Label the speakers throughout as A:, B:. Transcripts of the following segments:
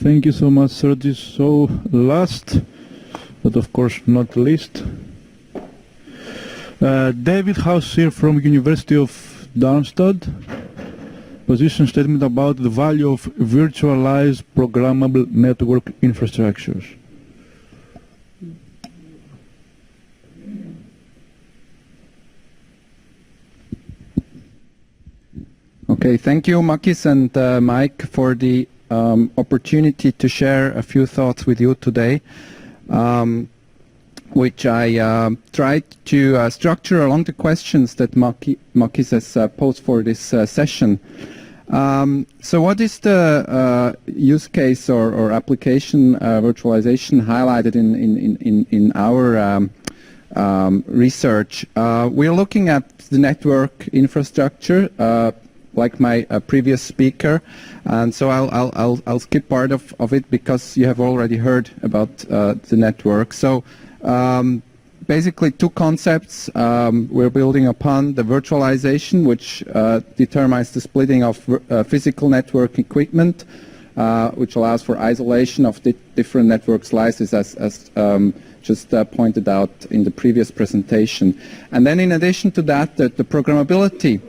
A: Thank you so much, Sergi. So last, but of course not least, David Hausheer from University of Darmstadt, position statement about the value of virtualized programmable network infrastructures.
B: Okay, thank you, Makis and Mike, for the opportunity to share a few thoughts with you today, which I tried to structure along the questions that Makis has posed for this session. So what is the use case or application virtualization highlighted in our research? We're looking at the network infrastructure, like my previous speaker, and so I'll skip part of it because you have already heard about the network. So basically two concepts we're building upon: the virtualization, which determines the splitting of physical network equipment, which allows for isolation of the different network slices, as just pointed out in the previous presentation. And then in addition to that, the programmability,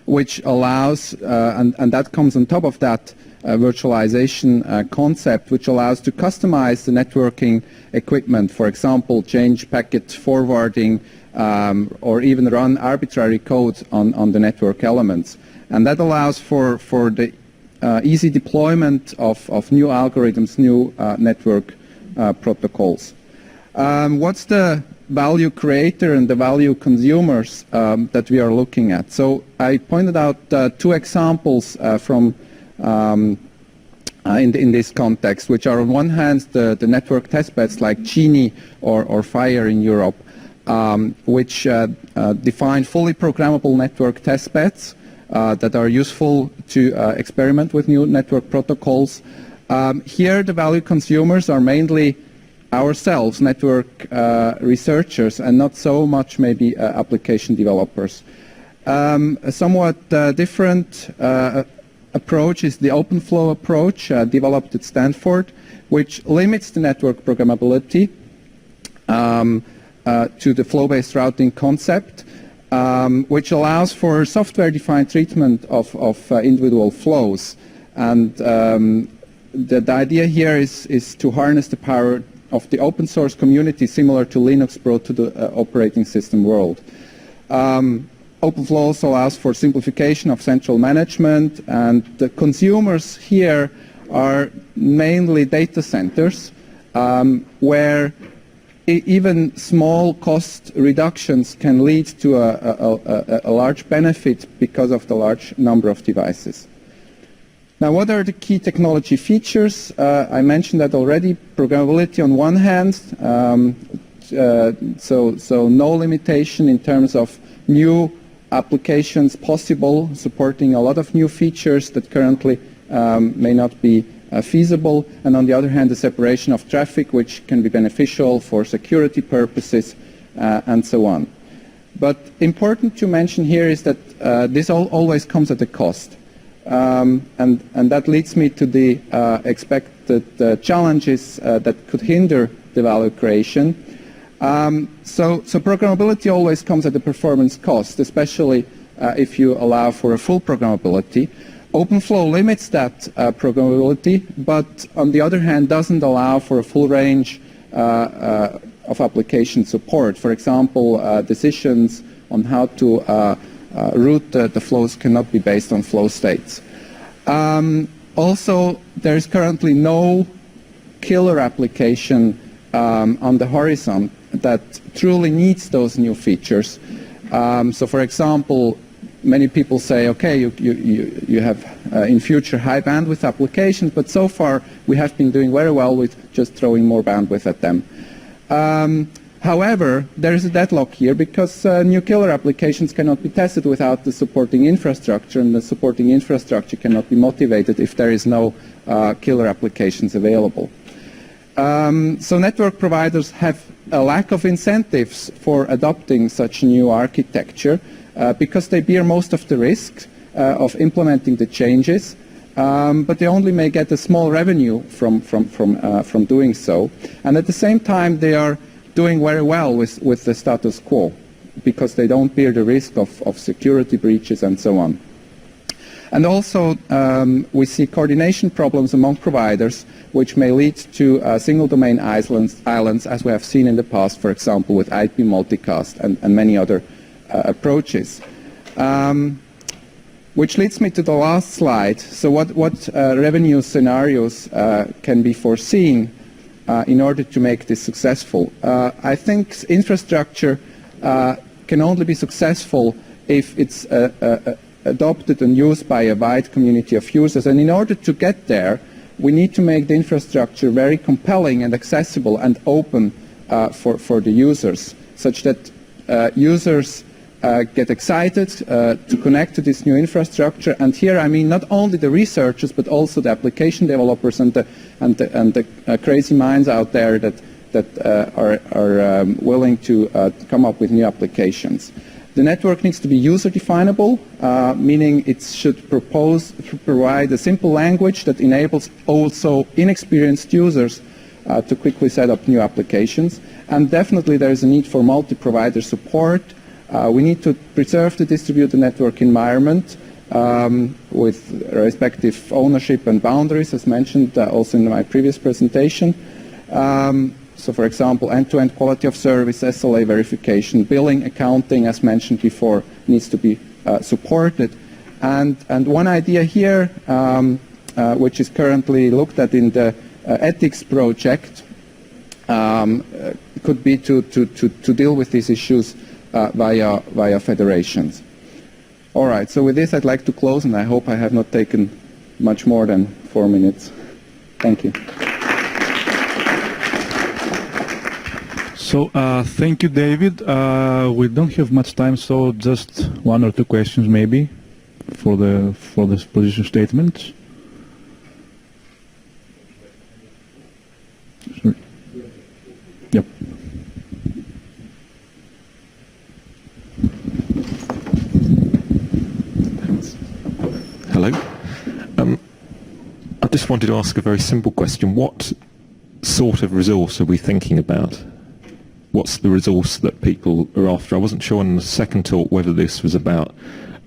B: which allows, and that comes on top of that virtualization concept, which allows to customize the networking equipment, for example, change packet forwarding, or even run arbitrary code on the network elements. And that allows for the easy deployment of new algorithms, new network protocols. What's the value creator and the value consumers that we are looking at? So I pointed out two examples from in this context, which are on one hand the network testbeds like Genie or Fire in Europe, which define fully programmable network testbeds that are useful to experiment with new network protocols. Here the value consumers are mainly ourselves, network researchers, and not so much maybe application developers. A somewhat different approach is the OpenFlow approach developed at Stanford, which limits the network programmability to the flow-based routing concept, which allows for software-defined treatment of individual flows. And the idea here is to harness the power of the open source community, similar to Linux brought to the operating system world. OpenFlow also allows for simplification of central management, and the consumers here are mainly data centers, where even small cost reductions can lead to a large benefit because of the large number of devices. Now, what are the key technology features? I mentioned that already. Programmability on one hand, so no limitation in terms of new applications possible, supporting a lot of new features that currently may not be feasible. And on the other hand, the separation of traffic, which can be beneficial for security purposes, and so on. But important to mention here is that this always comes at a cost. And that leads me to the expected challenges that could hinder the value creation. So programmability always comes at a performance cost, especially if you allow for a full programmability. OpenFlow limits that programmability, but on the other hand doesn't allow for a full range of application support. For example, decisions on how to route the flows cannot be based on flow states. Also, there is currently no killer application on the horizon that truly needs those new features. So, for example, many people say, okay, you have in future high bandwidth applications, but so far we have been doing very well with just throwing more bandwidth at them. However, there is a deadlock here because new killer applications cannot be tested without the supporting infrastructure, and the supporting infrastructure cannot be motivated if there is no killer applications available. So network providers have a lack of incentives for adopting such a new architecture because they bear most of the risk of implementing the changes, but they only may get a small revenue from doing so. And at the same time, they are doing very well with the status quo because they don't bear the risk of security breaches and so on. And also, we see coordination problems among providers, which may lead to single domain islands, as we have seen in the past, for example, with IP multicast and many other approaches. Which leads me to the last slide. So what revenue scenarios can be foreseen in order to make this successful? I think infrastructure can only be successful if it's adopted and used by a wide community of users. And in order to get there, we need to make the infrastructure very compelling and accessible and open for the users, such that users get excited to connect to this new infrastructure. And here I mean not only the researchers, but also the application developers and the crazy minds out there that are willing to come up with new applications. The network needs to be user-definable, meaning it should provide a simple language that enables also inexperienced users to quickly set up new applications. And definitely there is a need for multi-provider support. We need to preserve the distributed network environment with respective ownership and boundaries, as mentioned also in my previous presentation. So, for example, end-to-end quality of service, SLA verification, billing, accounting, as mentioned before, needs to be supported. And one idea here, which is currently looked at in the ethics project, could be to deal with these issues via federations. All right, so with this I'd like to close, and I hope I have not taken much more than 4 minutes. Thank you.
A: So thank you, David. We don't have much time, so just 1 or 2 questions maybe for the position statements. Sorry. Yep.
C: Hello. I just wanted to ask a very simple question. What sort of resource are we thinking about? What's the resource that people are after? I wasn't sure in the second talk whether this was about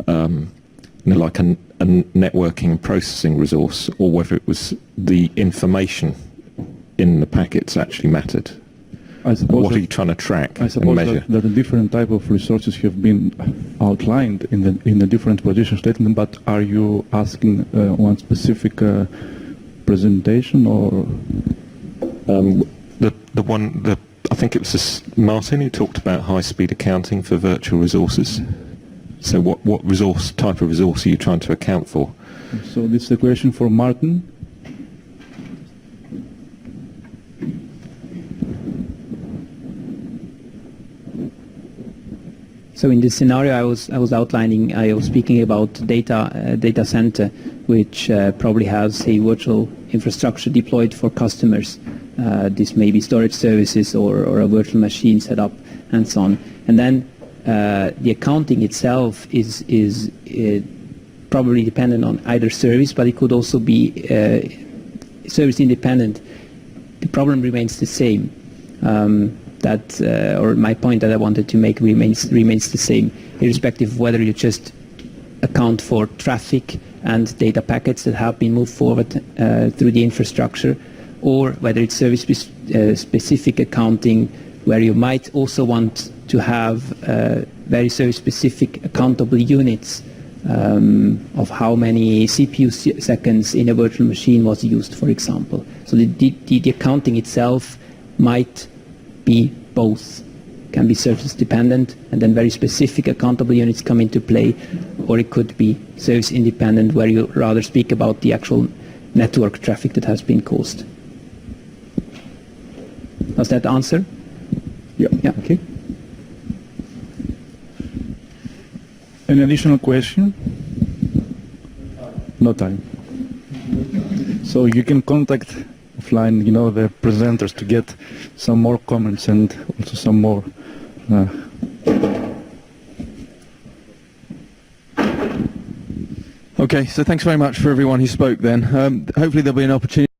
C: like a networking and processing resource, or whether it was the information in the packets actually mattered.
A: I suppose
C: what are you trying to track
A: I suppose
C: and measure?
A: that the different type of resources have been outlined in the different position statement, but are you asking one specific presentation or?
C: I think it was Martin who talked about high-speed accounting for virtual resources. So what type of resource are you trying to account for?
A: So this is a question for Martin.
D: So in this scenario I was outlining, I was speaking about data center, which probably has a virtual infrastructure deployed for customers. This may be storage services or a virtual machine set up and so on. And then the accounting itself is probably dependent on either service, but it could also be service independent. The problem remains the same. Or my point that I wanted to make remains the same, irrespective of whether you just account for traffic and data packets that have been moved forward through the infrastructure, or whether it's service-specific accounting, where you might also want to have very service-specific accountable units of how many CPU seconds in a virtual machine was used, for example. So the accounting itself might be both. Can be service-dependent, and then very specific accountable units come into play, or it could be service-independent, where you rather speak about the actual network traffic that has been caused. Does that answer?
A: Yeah.
D: Okay.
A: Any additional question? No time. So you can contact offline, the presenters to get some more comments and also some more.
E: Okay, so thanks very much for everyone who spoke then. Hopefully there'll be an opportunity